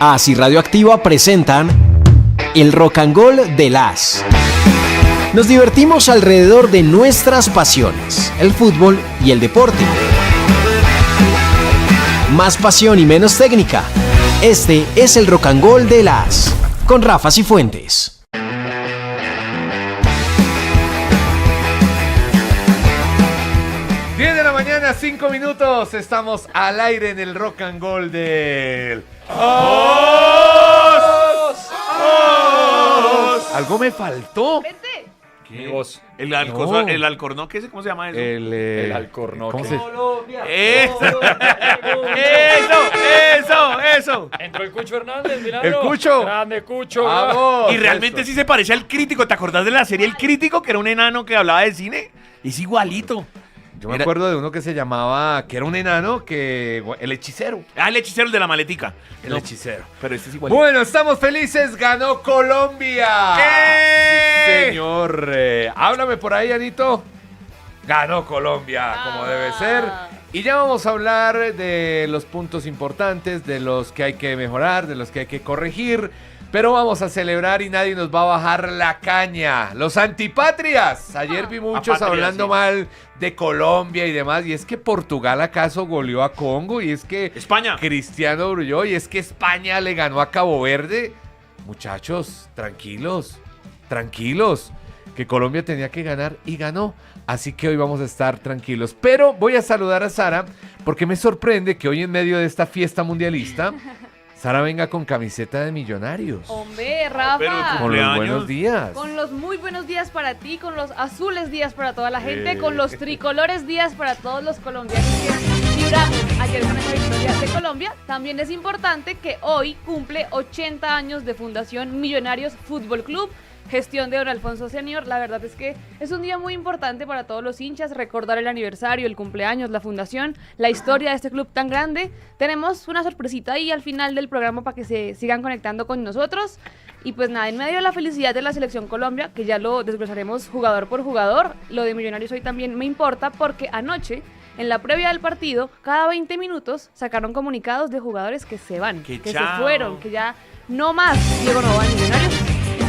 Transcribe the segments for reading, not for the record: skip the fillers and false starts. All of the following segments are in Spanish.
ASI Radioactiva presentan el Rock and Roll de las. Nos divertimos alrededor de nuestras pasiones, el fútbol y el deporte. Más pasión y menos técnica. Este es el Rock and Roll de las, con Rafa Cifuentes. 10 de la mañana, 5 minutos. Estamos al aire en el Rock and Roll del... ¿Algo me faltó? Vente. ¿Qué? Vos. El alcornoque, ¿cómo se llama eso? El alcornoque. ¿Cómo se...? Eso. Entró el Cucho Hernández, El Cucho. Grande Cucho. ¡Vamos! Y realmente sí se parece al Crítico. ¿Te acordás de la serie El Crítico? Que era un enano que hablaba de cine. Es igualito. Yo me acuerdo de uno que se llamaba, que era un enano, el hechicero. Ah, el hechicero, el de la maletica. El hechicero. Pero este es igualito. Bueno, estamos felices, ganó Colombia. Sí, señor. Háblame por ahí, Anito. Ganó Colombia, como debe ser. Y ya vamos a hablar de los puntos importantes, de los que hay que mejorar, de los que hay que corregir. Pero vamos a celebrar y nadie nos va a bajar la caña. Los antipatrias. Ayer vi muchos Apatria, hablando sí. mal de Colombia y demás. Y es que Portugal acaso goleó a Congo. Y es que España. Cristiano brilló. Y es que España le ganó a Cabo Verde. Muchachos, tranquilos. Que Colombia tenía que ganar y ganó. Así que hoy vamos a estar tranquilos. Pero voy a saludar a Sara porque me sorprende que hoy en medio de esta fiesta mundialista... Sara venga con camiseta de Millonarios. Hombre, Rafa. Pero Con los cumpleaños. buenos días. Con los muy buenos días para ti, con los azules días para toda la gente, Eh. con los tricolores días para todos los colombianos que vibramos ayer con esa victoria de Colombia. También es importante que hoy cumple 80 años de Fundación Millonarios Fútbol Club, gestión de don Alfonso Senior. La verdad es que es un día muy importante para todos los hinchas, recordar el aniversario, el cumpleaños, la fundación, la historia de este club tan grande. Tenemos una sorpresita ahí al final del programa para que se sigan conectando con nosotros. Y pues nada, en medio de la felicidad de la Selección Colombia, que ya lo desglosaremos jugador por jugador, lo de Millonarios hoy también me importa porque anoche, en la previa del partido, cada 20 minutos sacaron comunicados de jugadores que se van, Que que chao. se fueron, que ya no más Diego Novoa en Millonarios,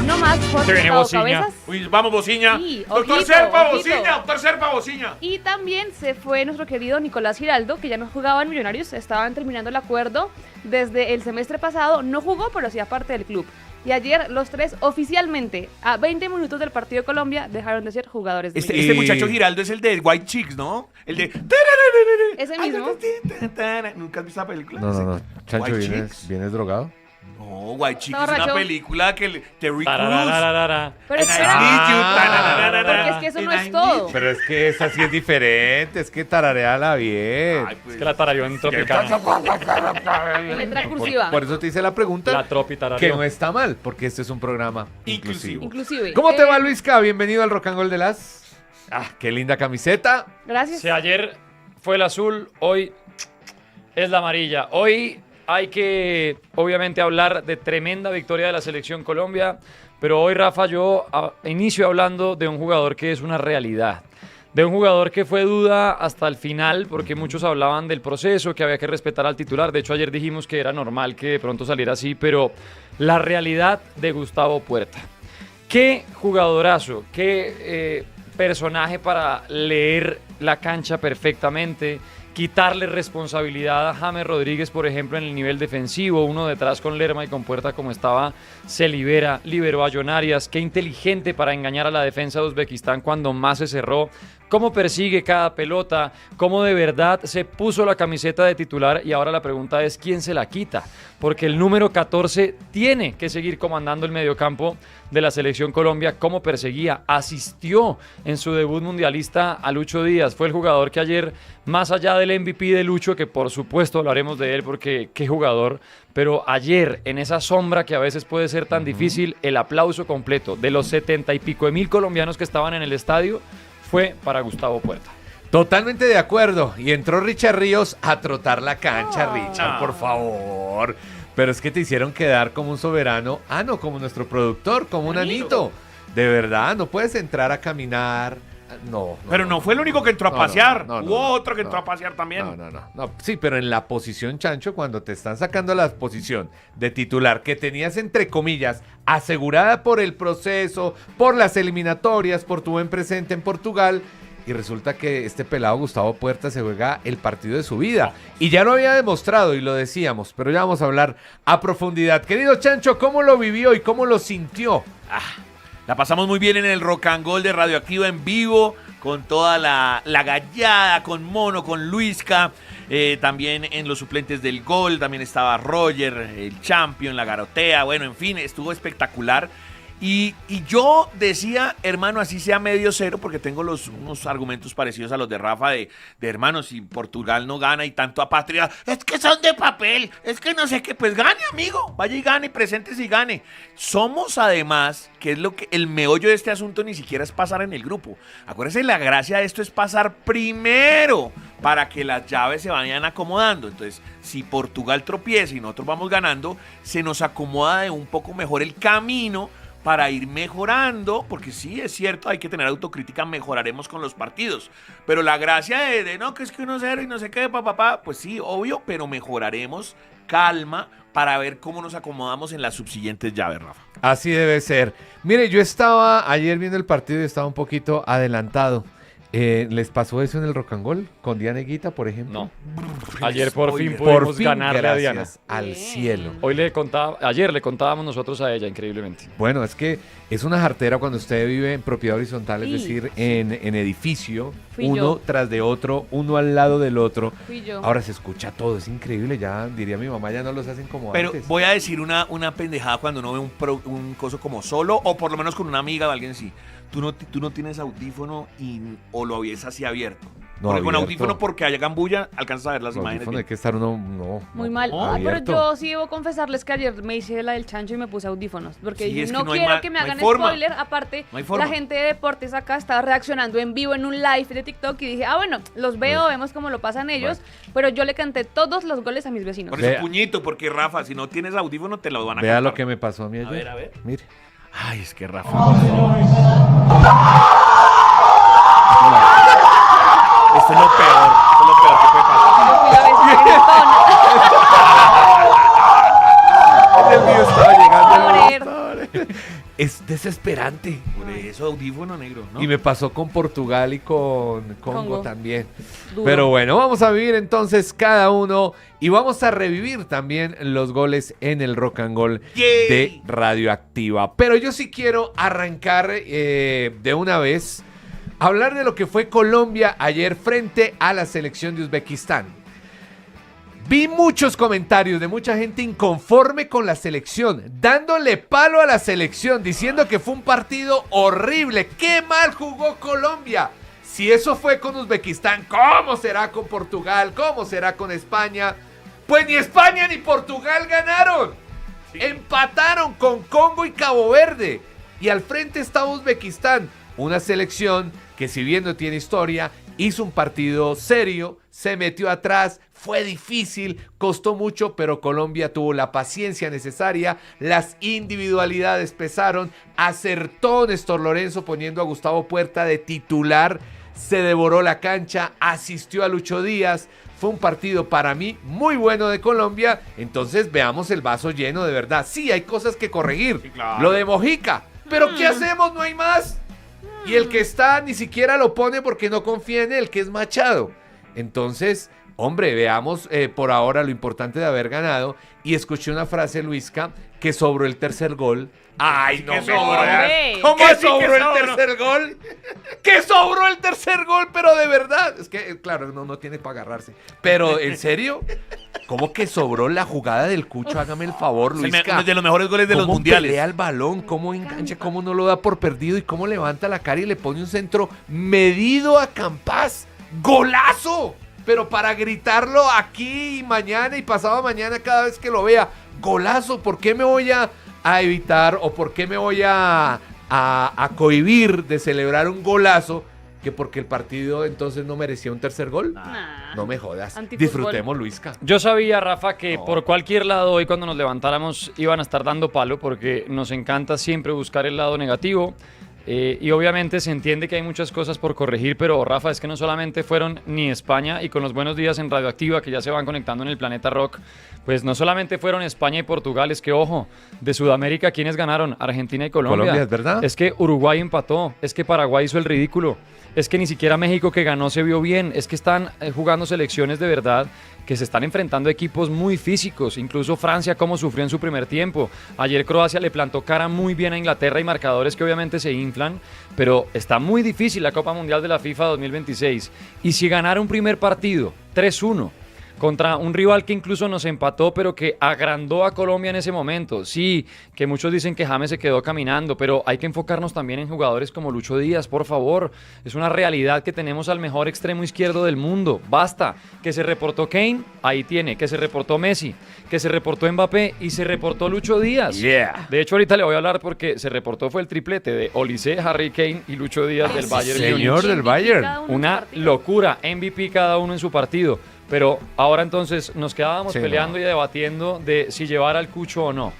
no más Jorge Se viene Gustavo Bociña. Cabezas. Uy, vamos, Bociña. Sí, Doctor ojito, Serpa, ojito. Bociña. Doctor Serpa, Bociña. Y también se fue nuestro querido Nicolás Giraldo, que ya no jugaba en Millonarios, estaban terminando el acuerdo desde el semestre pasado, no jugó, pero hacía parte del club. Y ayer los tres oficialmente, a 20 minutos del partido de Colombia, dejaron de ser jugadores de Este Millonarios. muchacho Giraldo es el de White Chicks, ¿no? El de... Ese mismo. ¿Nunca has visto esa película? No. Chancho, White ¿vienes Chicks. drogado? No, White Chicks Está es una borracho. película que Terry Crews. Tararararara. Pero And I espera, need you, Ah, tararararara, porque es que eso no and es I todo. need- Pero es que esa sí es diferente, es que tarareala bien. Ay, pues. Es que la tarareó en Tropicana. en letra cursiva. Por eso te hice la pregunta, La Tropi que tarareó. no está mal, porque este es un programa inclusivo. Inclusive. ¿Cómo te va, Luisca? Bienvenido al Rock and Roll de las... Ah, qué linda camiseta. Gracias. Si ayer fue el azul, hoy es la amarilla. Hoy hay que, obviamente, hablar de tremenda victoria de la Selección Colombia, pero hoy, Rafa, yo inicio hablando de un jugador que es una realidad. De un jugador que fue duda hasta el final, porque muchos hablaban del proceso, que había que respetar al titular. De hecho, ayer dijimos que era normal que de pronto saliera así, pero la realidad de Gustavo Puerta. Qué jugadorazo, qué personaje para leer la cancha perfectamente, quitarle responsabilidad a James Rodríguez, por ejemplo, en el nivel defensivo, uno detrás con Lerma y con Puerta como estaba, se liberó a John Arias, qué inteligente para engañar a la defensa de Uzbekistán cuando más se cerró, cómo persigue cada pelota, cómo de verdad se puso la camiseta de titular y ahora la pregunta es ¿quién se la quita? Porque el número 14 tiene que seguir comandando el mediocampo de la Selección Colombia, cómo perseguía, asistió en su debut mundialista a Lucho Díaz, fue el jugador que ayer, más allá del MVP de Lucho, que por supuesto hablaremos de él porque qué jugador, pero ayer en esa sombra que a veces puede ser tan difícil, el aplauso completo de los 70 y pico de mil colombianos que estaban en el estadio fue para Gustavo Puerta. Totalmente de acuerdo. Y entró Richard Ríos a trotar la cancha, Richard, por favor. Pero es que te hicieron quedar como un soberano. No como nuestro productor, como un Anito. De verdad, no puedes entrar a caminar. No. Pero no fue el único que entró a No, pasear. no, Hubo otro que no. entró a pasear también. No. Sí, pero en la posición, Chancho, cuando te están sacando la posición de titular que tenías, entre comillas, asegurada por el proceso, por las eliminatorias, por tu buen presente en Portugal, y resulta que este pelado Gustavo Puerta se juega el partido de su vida. Y ya lo había demostrado y lo decíamos, pero ya vamos a hablar a profundidad. Querido Chancho, ¿cómo lo vivió y cómo lo sintió? La pasamos muy bien en el Rock and Roll de Radioactiva en vivo, con toda la gallada, con Mono, con Luisca, también en los suplentes del gol, también estaba Roger, el Champion, la Garotea, bueno, en fin, estuvo espectacular. Y yo decía, hermano, así sea medio cero, porque tengo unos argumentos parecidos a los de Rafa, de hermano, si Portugal no gana y tanto apatria, es que son de papel, es que no sé qué, pues gane, amigo, vaya y gane, preséntese y gane. Somos además, que es lo que el meollo de este asunto ni siquiera es pasar en el grupo. Acuérdense, la gracia de esto es pasar primero, para que las llaves se vayan acomodando. Entonces, si Portugal tropieza y nosotros vamos ganando, se nos acomoda de un poco mejor el camino para ir mejorando, porque sí, es cierto, hay que tener autocrítica, mejoraremos con los partidos, pero la gracia de no, que es que 1-0 y no sé qué, pues sí, obvio, pero mejoraremos, calma, para ver cómo nos acomodamos en las subsiguientes llaves, Rafa. Así debe ser. Mire, yo estaba ayer viendo el partido y estaba un poquito adelantado. ¿Les pasó eso en el Rock and Roll con Diana Higuita, por ejemplo? No. Ayer por fin Por pudimos fin, ganarle a Diana. gracias al Bien. cielo. Ayer le contábamos nosotros a ella, increíblemente. Bueno, es que es una jartera cuando usted vive en propiedad horizontal, es Sí, decir, en edificio, Fui uno yo. tras de otro, uno al lado del otro. Fui yo. Ahora se escucha todo, es increíble, ya diría mi mamá, ya no los hacen como Pero antes. voy a decir una pendejada cuando uno ve un coso como solo, o por lo menos con una amiga o alguien así. Tú no tienes audífono o lo ves así abierto. No, Porque con abierto. audífono, porque haya gambulla, alcanzas a ver las Los imágenes. audífonos hay bien. que estar uno, no. Muy no, mal. Pero abierto. yo sí debo confesarles que ayer me hice la del chancho y me puse audífonos. Porque Sí, dije, es que no no hay quiero ma- que me no hay hagan forma. spoiler. Aparte, No hay forma. la gente de deportes acá estaba reaccionando en vivo en un live de TikTok y dije, bueno, los veo, vemos cómo lo pasan ellos. Pero yo le canté todos los goles a mis vecinos. Por eso Vea. puñito, porque Rafa, si no tienes audífono, te lo van a Vea cantar. lo que me pasó a mí ayer. A ver. Mire. Ay, es que Rafa. Esto es lo peor que puede pasar. Yo fui la vecina gritona. El mío estaba llegando. Pobre. Es desesperante. Por eso audífono negro, ¿no? Y me pasó con Portugal y con Congo Congo. también. Duro. Pero bueno, vamos a vivir entonces cada uno y vamos a revivir también los goles en el Rock and Roll Yay. de Radioactiva. Pero yo sí quiero arrancar de una vez, hablar de lo que fue Colombia ayer frente a la selección de Uzbekistán. Vi muchos comentarios de mucha gente inconforme con la selección, dándole palo a la selección, diciendo que fue un partido horrible. ¡Qué mal jugó Colombia! Si eso fue con Uzbekistán, ¿cómo será con Portugal? ¿Cómo será con España? Pues ni España ni Portugal ganaron. Empataron con Congo y Cabo Verde. Y al frente está Uzbekistán, una selección que, si bien no tiene historia, hizo un partido serio, se metió atrás, fue difícil, costó mucho, pero Colombia tuvo la paciencia necesaria, las individualidades pesaron, acertó Néstor Lorenzo poniendo a Gustavo Puerta de titular, se devoró la cancha, asistió a Lucho Díaz. Fue un partido para mí muy bueno de Colombia, entonces veamos el vaso lleno de verdad. Sí, hay cosas que corregir, Sí, claro. lo de Mojica, pero ¿qué hacemos? No hay más. Y el que está ni siquiera lo pone porque no confía en él, que es Machado. Entonces, hombre, veamos por ahora lo importante de haber ganado. Y escuché una frase, Luisca, que sobró el tercer gol. ¡Ay, no que me sobró. jodas! ¿Cómo Que sí que sobró el sobró. tercer gol? ¡Que sobró el tercer gol! Pero de verdad, es que, claro, no tiene para agarrarse. Pero, ¿en serio? ¿Cómo que sobró la jugada del Cucho? Hágame el favor, Es Luisca. de los mejores goles de los ¿Cómo mundiales. pelea el balón? ¿Cómo engancha? ¿Cómo no lo da por perdido? ¿Y cómo levanta la cara y le pone un centro medido a Campas? ¡Golazo! Pero para gritarlo aquí y mañana y pasado mañana cada vez que lo vea. ¡Golazo! ¿Por qué me voy a evitar o por qué me voy a cohibir de celebrar un golazo? Que porque el partido entonces no merecía un tercer gol. Nah. No me jodas. Antifútbol. Disfrutemos, Luisca. Yo sabía, Rafa, que No. por cualquier lado hoy cuando nos levantáramos iban a estar dando palo porque nos encanta siempre buscar el lado negativo. Y obviamente se entiende que hay muchas cosas por corregir, pero Rafa, es que no solamente fueron ni España, y con los buenos días en Radioactiva, que ya se van conectando en el Planeta Rock, pues no solamente fueron España y Portugal, es que ojo, de Sudamérica, ¿quiénes ganaron? Argentina y Colombia. Colombia, ¿es verdad? Es que Uruguay empató, es que Paraguay hizo el ridículo, es que ni siquiera México, que ganó, se vio bien, es que están jugando selecciones de verdad que se están enfrentando a equipos muy físicos, incluso Francia como sufrió en su primer tiempo. Ayer Croacia le plantó cara muy bien a Inglaterra y marcadores que obviamente se inflan, pero está muy difícil la Copa Mundial de la FIFA 2026. Y si ganara un primer partido 3-1 contra un rival que incluso nos empató, pero que agrandó a Colombia en ese momento. Sí, que muchos dicen que James se quedó caminando, pero hay que enfocarnos también en jugadores como Lucho Díaz, por favor. Es una realidad que tenemos al mejor extremo izquierdo del mundo. Basta. Que se reportó Kane, ahí tiene. Que se reportó Messi, que se reportó Mbappé y se reportó Lucho Díaz. Yeah. De hecho, ahorita le voy a hablar porque se reportó fue el triplete de Olise, Harry Kane y Lucho Díaz del Bayern Múnich. Señor del Bayern. Una locura, MVP cada uno en su partido. Pero ahora entonces nos quedábamos Sí, peleando y debatiendo de si llevar al Cucho o no.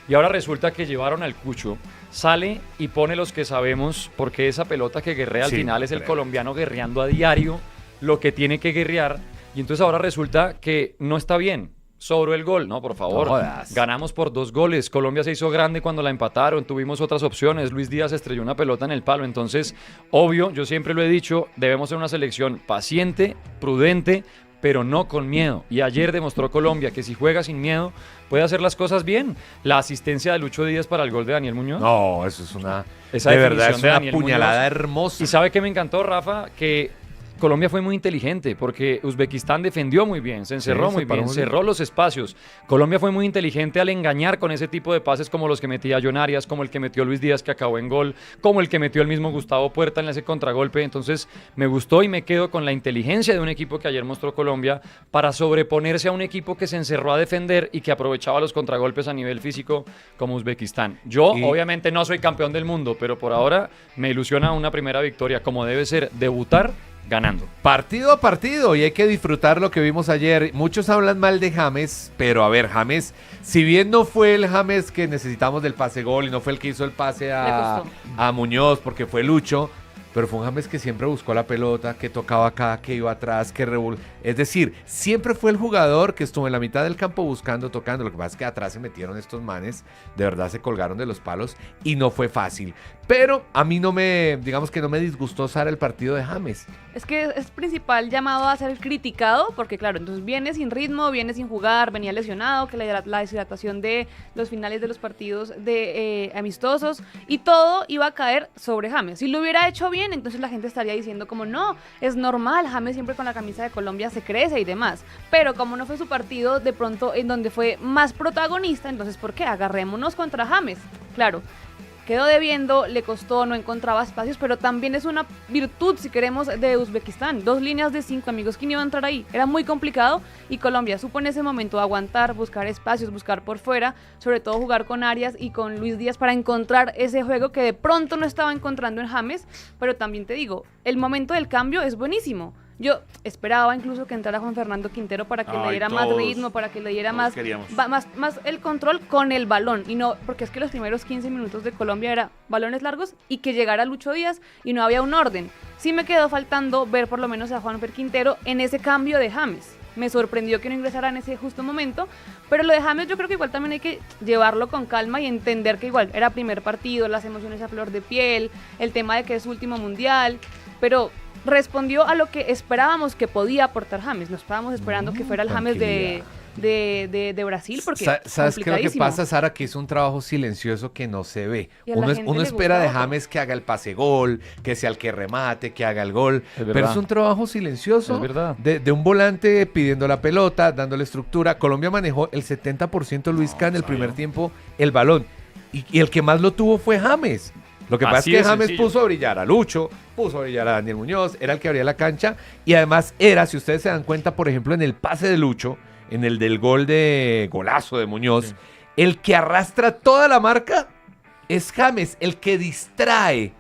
Y ahora resulta que llevaron al Cucho, sale y pone los que sabemos, porque esa pelota que guerrea al Sí, final es el creo. colombiano guerreando a diario lo que tiene que guerrear. Y entonces ahora resulta que no está bien. Sobró el gol, no, por favor. No jodas. Ganamos por 2 goles. Colombia se hizo grande cuando la empataron. Tuvimos otras opciones. Luis Díaz estrelló una pelota en el palo. Entonces, obvio, yo siempre lo he dicho, debemos ser una selección paciente, prudente, pero no con miedo. Y ayer demostró Colombia que si juega sin miedo, puede hacer las cosas bien. La asistencia de Lucho Díaz para el gol de Daniel Muñoz. No, eso es una... Esa de definición verdad, es de una Daniel puñalada Muñoz. hermosa. Y sabe que me encantó, Rafa, que Colombia fue muy inteligente porque Uzbekistán defendió muy bien, se encerró Sí, muy se paró bien, muy bien. cerró los espacios. Colombia fue muy inteligente al engañar con ese tipo de pases como los que metía John Arias, como el que metió Luis Díaz que acabó en gol, como el que metió el mismo Gustavo Puerta en ese contragolpe. Entonces me gustó y me quedo con la inteligencia de un equipo que ayer mostró Colombia para sobreponerse a un equipo que se encerró a defender y que aprovechaba los contragolpes a nivel físico como Uzbekistán. Yo Y- obviamente no soy campeón del mundo, pero por ahora me ilusiona una primera victoria como debe ser, debutar ganando. Partido a partido, y hay que disfrutar lo que vimos ayer. Muchos hablan mal de James, pero a ver, James, si bien no fue el James que necesitamos del pase gol y no fue el que hizo el pase a Muñoz porque fue Lucho, pero fue un James que siempre buscó la pelota, que tocaba acá, que iba atrás, que es decir, siempre fue el jugador que estuvo en la mitad del campo buscando, tocando. Lo que pasa es que atrás se metieron estos manes, de verdad se colgaron de los palos y no fue fácil. Pero a mí digamos que no me disgustó Sara el partido de James. Es que es principal llamado a ser criticado, porque claro, entonces viene sin ritmo, viene sin jugar, venía lesionado, que la deshidratación de los finales de los partidos amistosos, y todo iba a caer sobre James. Si lo hubiera hecho bien, entonces la gente estaría diciendo como no, es normal, James siempre con la camisa de Colombia se crece y demás. Pero como no fue su partido, de pronto en donde fue más protagonista, entonces ¿por qué? Agarrémonos contra James. Claro. Quedó debiendo, le costó, no encontraba espacios, pero también es una virtud, si queremos, de Uzbekistán. 2 líneas de 5, amigos. ¿Quién iba a entrar ahí? Era muy complicado y Colombia supo en ese momento aguantar, buscar espacios, buscar por fuera, sobre todo jugar con Arias y con Luis Díaz para encontrar ese juego que de pronto no estaba encontrando en James. Pero también te digo, el momento del cambio es buenísimo. Yo esperaba incluso que entrara Juan Fernando Quintero para que le diera más ritmo, para que le diera más el control con el balón. Y no, porque es que los primeros 15 minutos de Colombia era balones largos y que llegara Lucho Díaz y no había un orden. Sí me quedó faltando ver por lo menos a Juan Fer Quintero en ese cambio de James. Me sorprendió que no ingresara en ese justo momento, pero lo de James yo creo que igual también hay que llevarlo con calma y entender que igual era primer partido, las emociones a flor de piel, el tema de que es su último mundial, pero respondió a lo que esperábamos que podía aportar James. No estábamos esperando que fuera el James de Brasil, porque ¿Sabes qué es lo que pasa, Sara? Que es un trabajo silencioso que no se ve. Y a la gente Uno le espera de gusta. James que haga el pase gol, que sea el que remate, que haga el gol. Es verdad. Pero es un trabajo silencioso Es verdad. de un volante pidiendo la pelota, dándole estructura. Colombia manejó el 70% Luisca en el primer tiempo el balón. Y el que más lo tuvo fue James. Lo que pasa Así es que de James sencillo. puso a brillar a Lucho, puso a brillar a Daniel Muñoz, era el que abría la cancha y además era, si ustedes se dan cuenta, por ejemplo, en el pase de Lucho, en el del golazo de Muñoz, el que arrastra toda la marca es James, el que distrae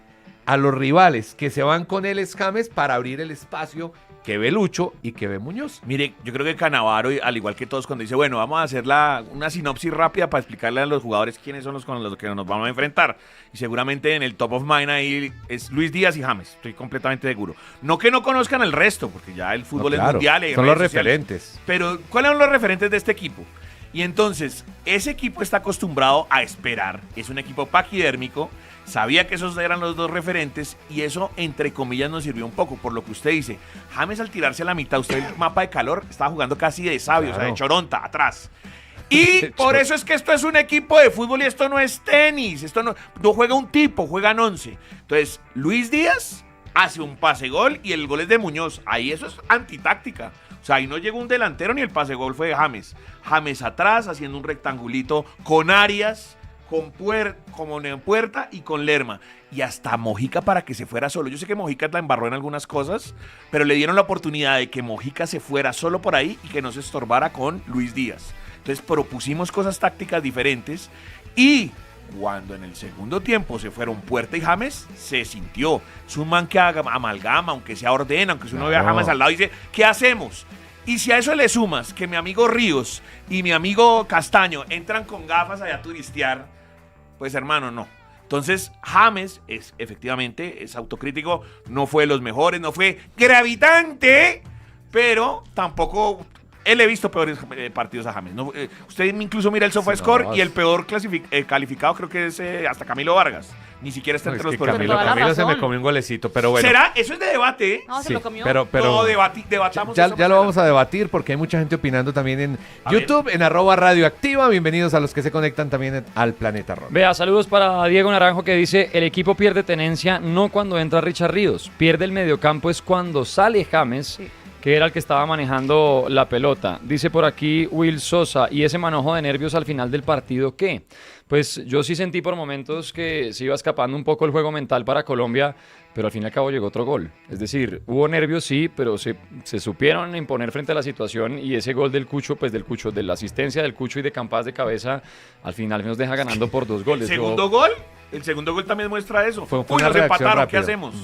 a los rivales que se van con él es James para abrir el espacio que ve Lucho y que ve Muñoz. Mire, yo creo que Canavaro, al igual que todos, cuando dice, bueno, vamos a hacer una sinopsis rápida para explicarle a los jugadores quiénes son los con los que nos vamos a enfrentar. Y seguramente en el top of mind ahí es Luis Díaz y James, estoy completamente seguro. No que no conozcan el resto, porque ya el fútbol es mundial. Son los referentes. Pero, ¿cuáles son los referentes de este equipo? Y entonces, ese equipo está acostumbrado a esperar. Es un equipo paquidérmico. Sabía que esos eran los dos referentes y eso, entre comillas, nos sirvió un poco. Por lo que usted dice, James al tirarse a la mitad, usted el mapa de calor, estaba jugando casi de sabio, claro. O sea, de choronta, atrás. Y por eso es que esto es un equipo de fútbol y esto no es tenis. Esto no juega un tipo, juegan 11. Entonces, Luis Díaz hace un pase-gol y el gol es de Muñoz. Ahí eso es antitáctica. O sea, ahí no llegó un delantero ni el pase-gol fue de James. James atrás, haciendo un rectangulito con Arias, como en Puerta y con Lerma. Y hasta Mojica para que se fuera solo. Yo sé que Mojica la embarró en algunas cosas, pero le dieron la oportunidad de que Mojica se fuera solo por ahí y que no se estorbara con Luis Díaz. Entonces propusimos cosas tácticas diferentes y cuando en el segundo tiempo se fueron Puerta y James, se sintió. Es un man que amalgama, aunque sea ordena, aunque si uno vea a James al lado y dice, ¿qué hacemos? Y si a eso le sumas que mi amigo Ríos y mi amigo Castaño entran con gafas allá a turistear, pues hermano, no. Entonces, James efectivamente es autocrítico, no fue de los mejores, no fue gravitante, pero tampoco... Él he visto peores partidos a James. ¿No? Usted incluso mira el SofaScore y el peor calificado creo que es hasta Camilo Vargas. Ni siquiera está entre los peores. Camilo se me comió un golecito, pero bueno. ¿Será? Eso es de debate, ¿eh? No, se lo comió. Pero no, debatamos ya, eso. Ya lo vamos a debatir porque hay mucha gente opinando también en YouTube, en @radioactiva. Bienvenidos a los que se conectan también al Planeta Rock. Vea, saludos para Diego Naranjo que dice, el equipo pierde tenencia no cuando entra Richard Ríos, pierde el mediocampo es cuando sale James, sí, que era el que estaba manejando la pelota. Dice por aquí Will Sosa, ¿y ese manojo de nervios al final del partido qué? Pues yo sí sentí por momentos que se iba escapando un poco el juego mental para Colombia, pero al fin y al cabo llegó otro gol. Es decir, hubo nervios sí, pero se supieron imponer frente a la situación y ese gol del Cucho, de la asistencia del Cucho y de Campas de cabeza, al final nos deja ganando por 2 goles. ¿El segundo gol también muestra eso. Fue una reacción empataron, rápida. ¿Qué hacemos?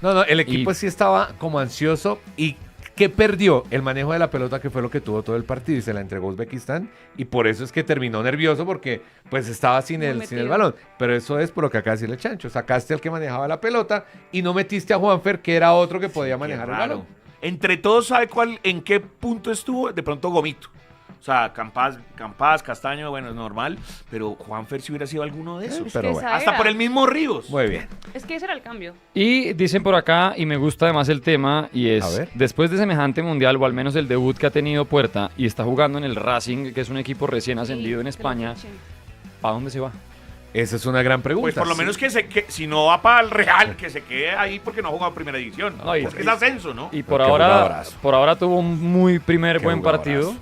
No, el equipo sí estaba como ansioso y que perdió el manejo de la pelota, que fue lo que tuvo todo el partido y se la entregó a Uzbekistán y por eso es que terminó nervioso porque pues estaba sin el balón, pero eso es por lo que acaba de decirle Chancho, sacaste al que manejaba la pelota y no metiste a Juanfer que era otro que podía manejar el balón. Entre todos sabe en qué punto estuvo, de pronto Gomito. O sea, Campas, Castaño, bueno, es normal, pero Juanfer si hubiera sido alguno de esos. Pero bueno. Hasta por el mismo Ríos. Muy bien. Es que ese era el cambio. Y dicen por acá, y me gusta además el tema, y es, después de semejante mundial, o al menos el debut que ha tenido Puerta, y está jugando en el Racing, que es un equipo recién ascendido en España, ¿para dónde se va? Esa es una gran pregunta. Pues por lo menos que si no va para el Real, que se quede ahí porque no ha jugado primera división. No, porque es ascenso, ¿no? Y por ahora tuvo un muy buen partido.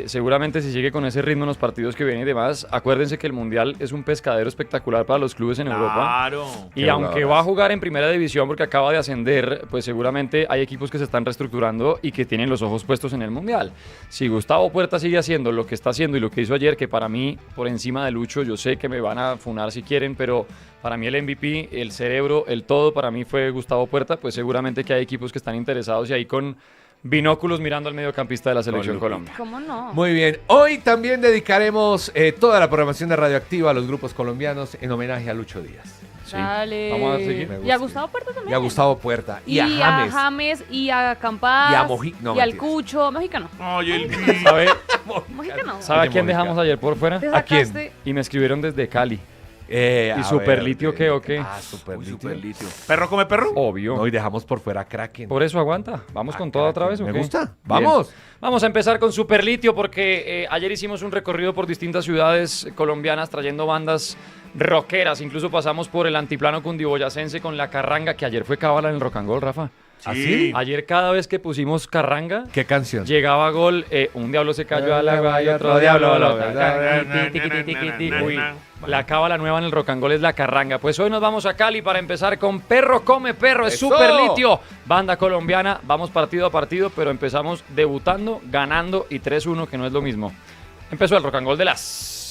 Seguramente si sigue con ese ritmo en los partidos que vienen y demás, acuérdense que el Mundial es un pescadero espectacular para los clubes en Europa. Claro. Y aunque va a jugar en primera división porque acaba de ascender, pues seguramente hay equipos que se están reestructurando y que tienen los ojos puestos en el Mundial. Si Gustavo Puerta sigue haciendo lo que está haciendo y lo que hizo ayer, que para mí, por encima de Lucho, yo sé que me van a funar si quieren, pero para mí el MVP, el cerebro, el todo, para mí fue Gustavo Puerta, pues seguramente que hay equipos que están interesados y ahí con binóculos mirando al mediocampista de la Selección Colombia. ¿Cómo no? Muy bien. Hoy también dedicaremos toda la programación de Radioactiva a los grupos colombianos en homenaje a Lucho Díaz. Sí. Dale. Vamos a seguir. Y a Gustavo Puerta también. Y a Gustavo Puerta. Y a James. Y a Campas. Y a Mojica. No, y al Cucho. Mojica no. Oye, Mojica no. ¿Sabe a quién dejamos ayer por fuera? ¿A quién? Y me escribieron desde Cali. ¿Y Superlitio qué o qué? Superlitio. ¿Perro come perro? Obvio. No, y dejamos por fuera a Kraken. Por eso aguanta. ¿Vamos con toda otra vez o qué? Me gusta. Vamos. Bien. Vamos a empezar con Superlitio porque ayer hicimos un recorrido por distintas ciudades colombianas trayendo bandas rockeras. Incluso pasamos por el antiplano cundiboyacense con La Carranga, que ayer fue cábala en el Rock and Roll, Rafa. ¿Así? Ayer cada vez que pusimos Carranga, ¿qué canción? Llegaba gol, un diablo se cayó al agua y otro diablo lo... Uy, la cábala nueva en el Rock and Roll es La Carranga. Pues hoy nos vamos a Cali para empezar con Perro Come Perro, es Superlitio, banda colombiana. Vamos partido a partido, pero empezamos debutando, ganando y 3-1, que no es lo mismo. Empezó el Rock and Roll de las...